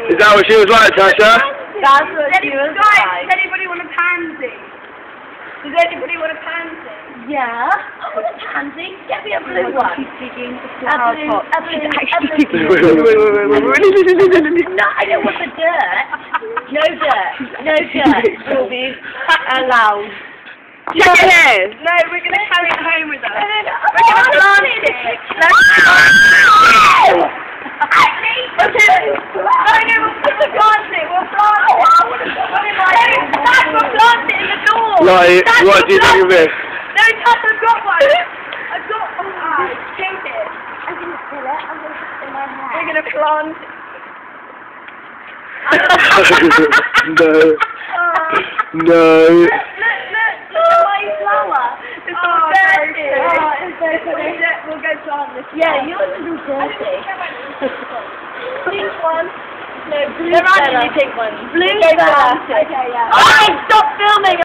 Is that what she was like, Tasha? That's what she was like. Does anybody want a pansy? Does anybody want a pansy? Yeah. I want a pansy. Get me a blue one. She's digging. A blue. Wait. No, I don't want the dirt. No dirt. No dirt will be allowed. Check your hair. No, we're going to carry it home with us. We're going to plant it. No, we'll plant it. We'll plant it. Dad, we'll plant it in the door. Lottie, what do you think of this? No, Tasha, I've got one. I've got one. Take it. I'm going to kill it. I'm going to put it in my hair. We're going to plant it. No. Look at my flower. It's all dirty. It's so funny. We'll go plant this. Yeah, yours is all dirty. Pink one. No, blue. There aren't any pink ones. Blue. Okay, yeah. Oh, stop filming.